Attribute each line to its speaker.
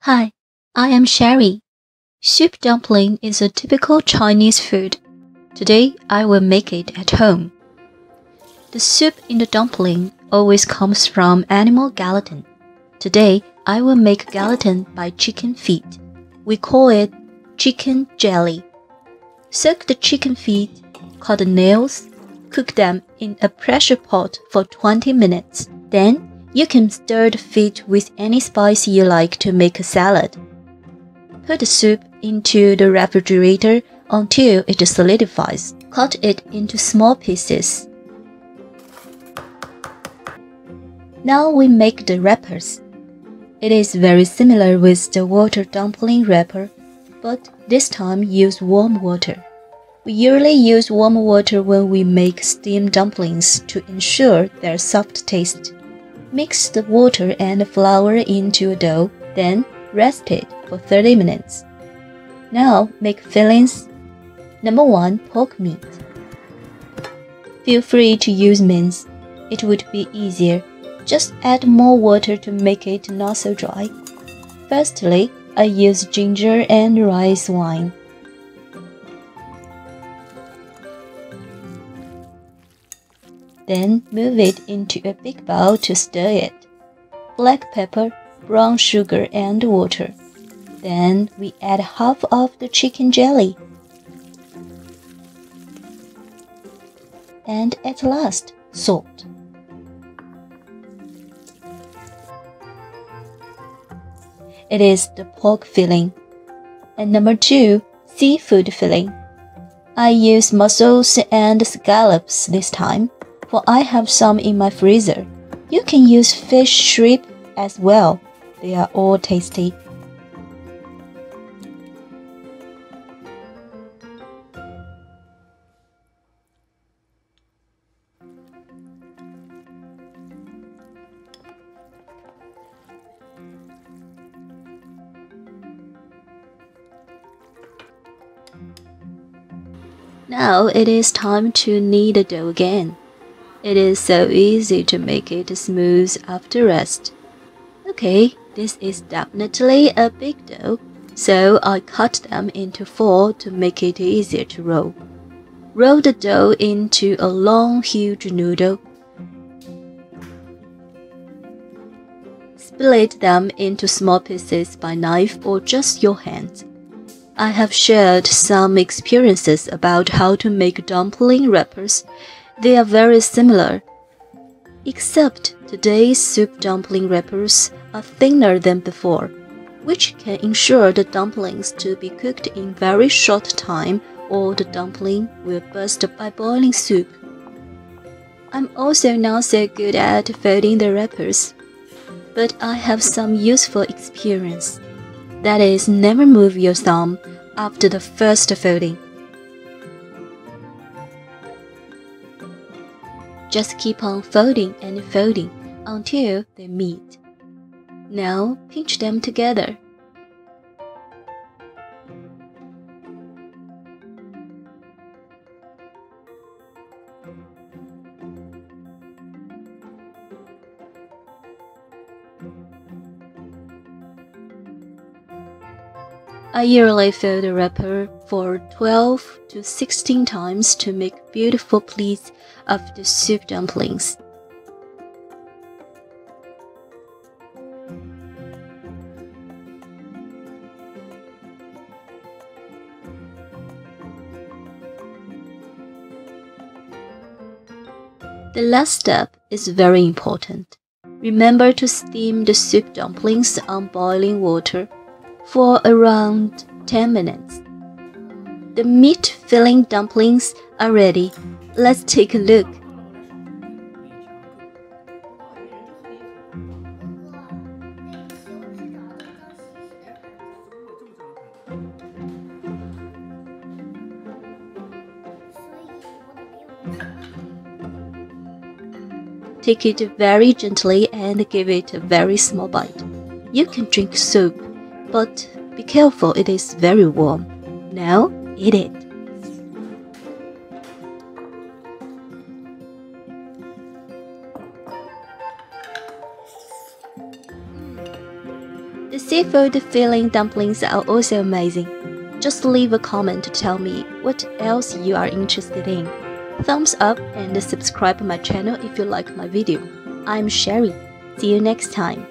Speaker 1: Hi, I am Sherry. Soup dumpling is a typical Chinese food. Today I will make it at home. The soup in the dumpling always comes from animal gelatin. Today I will make gelatin by chicken feet. We call it chicken jelly. Soak the chicken feet, cut the nails, cook them in a pressure pot for 20 minutes. Then you can stir the feet with any spice you like to make a salad. Put the soup into the refrigerator until it solidifies. Cut it into small pieces. Now we make the wrappers. It is very similar with the water dumpling wrapper, but this time use warm water. We usually use warm water when we make steamed dumplings to ensure their soft taste. Mix the water and flour into a dough, then rest it for 30 minutes. Now make fillings. Number 1. Pork meat. Feel free to use mince. It would be easier. Just add more water to make it not so dry. Firstly, I use ginger and rice wine. Then move it into a big bowl to stir it. Black pepper, brown sugar and water. Then we add half of the chicken jelly. And at last, salt. It is the pork filling. And number 2, seafood filling. I use mussels and scallops this time, for I have some in my freezer. You can use fish shrimp as well. They are all tasty. Now it is time to knead the dough again. It is so easy to make it smooth after rest. Okay, this is definitely a big dough, so I cut them into 4 to make it easier to roll. Roll the dough into a long, huge noodle. Split them into small pieces by knife or just your hands. I have shared some experiences about how to make dumpling wrappers. They are very similar, except today's soup dumpling wrappers are thinner than before, which can ensure the dumplings to be cooked in very short time or the dumpling will burst by boiling soup. I'm also not so good at folding the wrappers, but I have some useful experience. That is, never move your thumb after the first folding. Just keep on folding and folding until they meet. Now pinch them together. I usually fold the wrapper for 12 to 16 times to make beautiful pleats of the soup dumplings. The last step is very important. Remember to steam the soup dumplings on boiling water for around 10 minutes. The meat-filling dumplings are ready. Let's take a look. Take it very gently and give it a very small bite. You can drink soup, but be careful, it is very warm. Now, eat it. Seafood filling dumplings are also amazing. Just leave a comment to tell me what else you are interested in. Thumbs up and subscribe my channel if you like my video. I'm Sherry. See you next time.